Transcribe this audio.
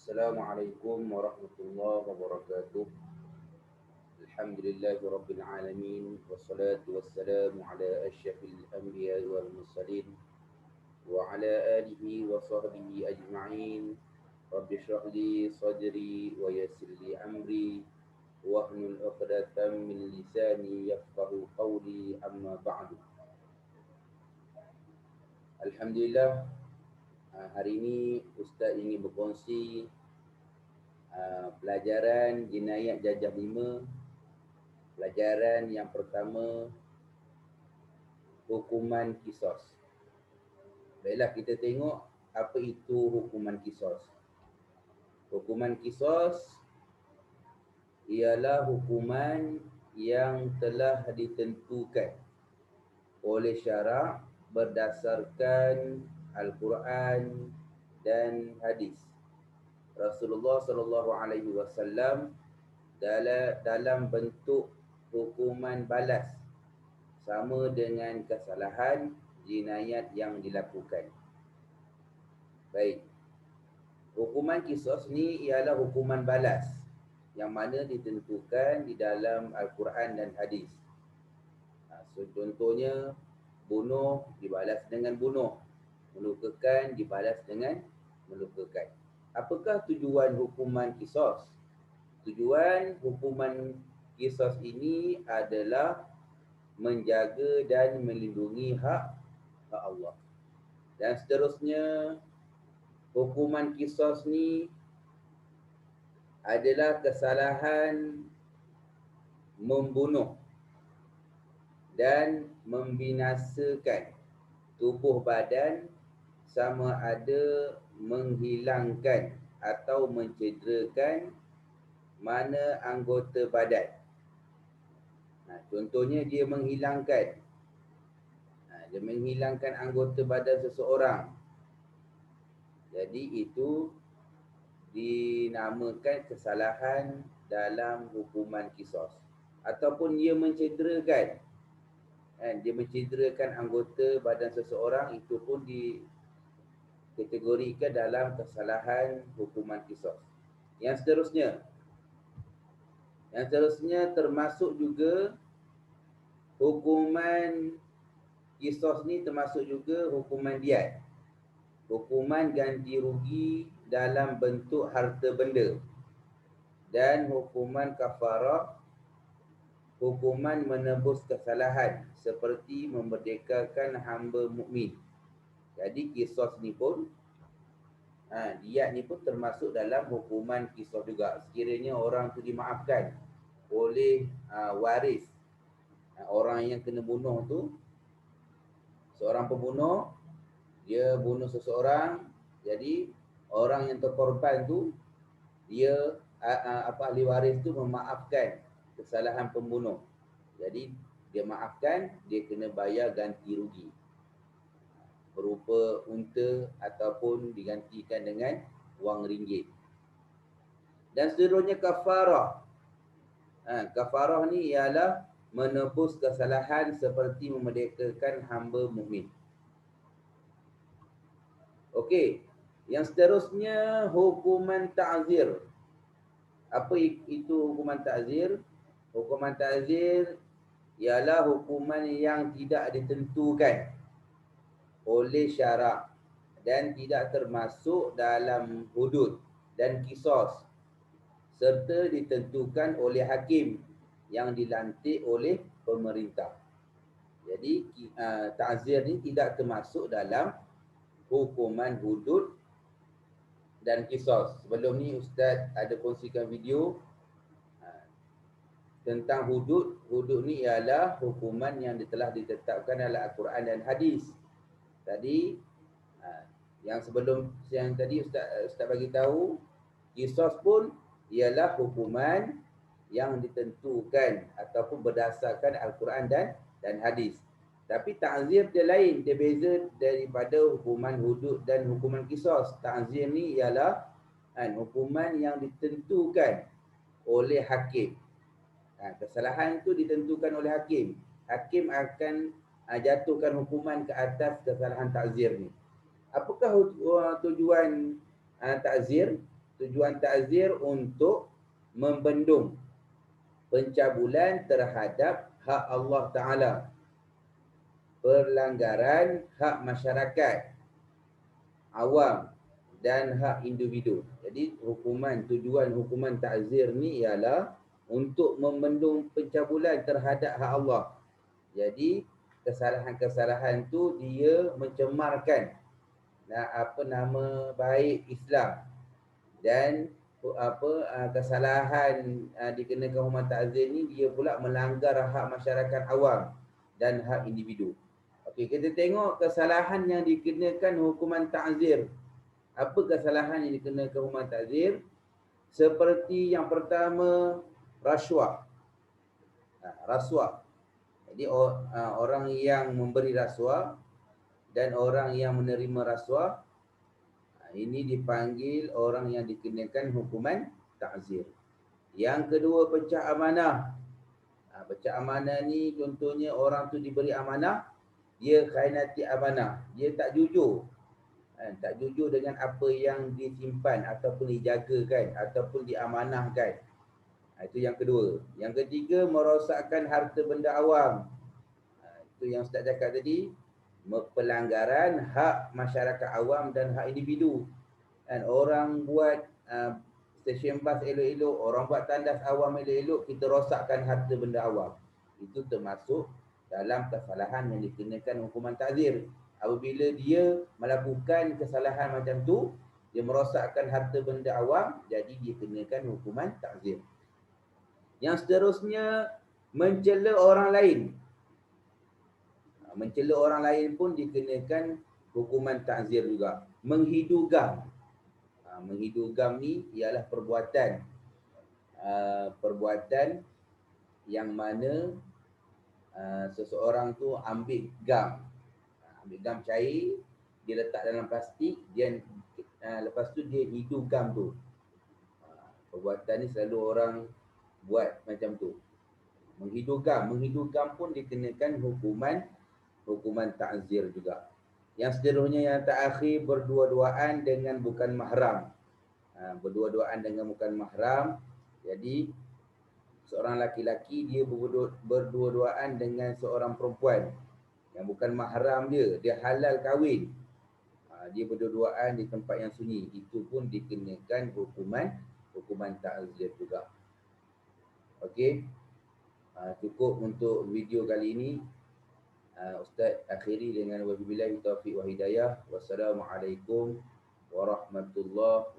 Assalamualaikum warahmatullahi wabarakatuh. Alhamdulillahi rabbil alamin wassalatu wassalamu ala asyrafil anbiya wal mursalin wa ala alihi wa sahbihi ajma'in. Rabbi shrah li sadri wa yassir li amri wahlul 'uqdatam min lisani yafqahu qawli amma ba'du. Alhamdulillah, hari ini Ustaz ingin berkongsi pelajaran Jinayat Jajah 5. Pelajaran yang pertama, hukuman kisos. Baiklah, kita tengok apa itu hukuman kisos. Hukuman kisos ialah hukuman yang telah ditentukan oleh syarak berdasarkan Al-Quran dan hadis. Rasulullah sallallahu alaihi wasallam dalam bentuk hukuman balas sama dengan kesalahan jinayat yang dilakukan. Baik. Hukuman kisos ni ialah hukuman balas yang mana ditentukan di dalam Al-Quran dan hadis. So, contohnya, bunuh dibalas dengan bunuh, melukakan dibalas dengan melukakan. Apakah tujuan hukuman kisos? Tujuan hukuman kisos ini adalah menjaga dan melindungi hak Allah. Dan seterusnya, hukuman kisos ni adalah kesalahan membunuh dan membinasakan tubuh badan sama ada menghilangkan atau mencederakan mana anggota badan. Contohnya dia menghilangkan anggota badan seseorang. Jadi itu dinamakan kesalahan dalam hukuman kisos. Ataupun dia mencederakan, dia mencederakan anggota badan seseorang, itu pun dikategorikan dalam kesalahan hukuman kisos. Yang seterusnya termasuk juga hukuman kisos ni, termasuk juga hukuman diat, hukuman ganti rugi dalam bentuk harta benda, dan hukuman kafarah, hukuman menebus kesalahan seperti memerdekakan hamba mukmin. Jadi kisos ni pun, diat ni pun termasuk dalam hukuman kisos juga. Sekiranya orang tu dimaafkan oleh waris, orang yang kena bunuh tu, seorang pembunuh, dia bunuh seseorang, jadi orang yang terkorban tu, dia ahli waris tu memaafkan kesalahan pembunuh. Jadi dia maafkan, dia kena bayar ganti rugi berupa unta ataupun digantikan dengan wang ringgit. Dan seterusnya kafarah. Kafarah ni ialah menebus kesalahan seperti memerdekakan hamba mukmin. Okey, yang seterusnya hukuman ta'zir. Apa itu hukuman ta'zir? Hukuman ta'zir ialah hukuman yang tidak ditentukan oleh syarak dan tidak termasuk dalam hudud dan kisos, serta ditentukan oleh hakim yang dilantik oleh pemerintah. Jadi ta'zir ni tidak termasuk dalam hukuman hudud dan kisos. Sebelum ni Ustaz ada kongsikan video tentang hudud. Hudud ni ialah hukuman yang telah ditetapkan dalam Al-Quran dan hadis. Tadi yang sebelum yang tadi Ustaz bagi tahu, kisos pun ialah hukuman yang ditentukan ataupun berdasarkan Al-Quran dan hadis. Tapi ta'zir dia lain, dia beza daripada hukuman hudud dan hukuman kisos. Ta'zir ni ialah hukuman yang ditentukan oleh hakim. Kesalahan itu ditentukan oleh hakim. Hakim akan jatuhkan hukuman ke atas kesalahan ta'zir ni. Apakah tujuan ta'zir? tujuan ta'zir untuk membendung pencabulan terhadap hak Allah Ta'ala, pelanggaran hak masyarakat awam dan hak individu. Jadi tujuan hukuman ta'zir ni ialah untuk membendung pencabulan terhadap hak Allah. Jadi kesalahan-kesalahan tu dia mencemarkan nama baik Islam, dan kesalahan dikenakan hukuman ta'zir ni dia pula melanggar hak masyarakat awam dan hak individu. Okey, kita tengok kesalahan yang dikenakan hukuman ta'zir. Apa kesalahan yang dikenakan hukuman ta'zir? Seperti yang pertama, rasuah. Rasuah. Jadi orang yang memberi rasuah dan orang yang menerima rasuah, ini dipanggil orang yang dikenakan hukuman ta'zir. Yang kedua, pecah amanah. Pecah amanah ni contohnya orang tu diberi amanah, dia khianati amanah, dia tak jujur. Tak jujur dengan apa yang disimpan ataupun dijagakan ataupun diamanahkan. Itu yang kedua. Yang ketiga, merosakkan harta benda awam. Itu yang Ustaz cakap tadi, pelanggaran hak masyarakat awam dan hak individu. Dan orang buat stesen bas elok-elok, orang buat tandas awam elok-elok, kita rosakkan harta benda awam. Itu termasuk dalam kesalahan yang dikenakan hukuman ta'zir. Apabila dia melakukan kesalahan macam tu, dia merosakkan harta benda awam, jadi dia kenakan hukuman ta'zir. Yang seterusnya, mencela orang lain. Mencela orang lain pun dikenakan hukuman ta'zir juga. Menghidugam. Menghidugam ni ialah perbuatan yang mana seseorang tu ambil gam cair, dia letak dalam plastik, dia lepas tu dia hidu gam tu. Perbuatan ni selalu orang buat macam tu. Menghidu gam pun dikenakan hukuman ta'zir juga. Yang seterusnya, yang terakhir, berdua-duaan dengan bukan mahram. Berdua-duaan dengan bukan mahram. Jadi seorang laki-laki dia berdua-duaan dengan seorang perempuan yang bukan mahram dia halal kahwin. Dia berdua-duaan di tempat yang sunyi, itu pun dikenakan hukuman ta'zir juga. Okey. Cukup untuk video kali ini. Ustaz akhiri dengan wabillahi taufiq wa hidayah. Wassalamualaikum warahmatullahi wabarakatuh.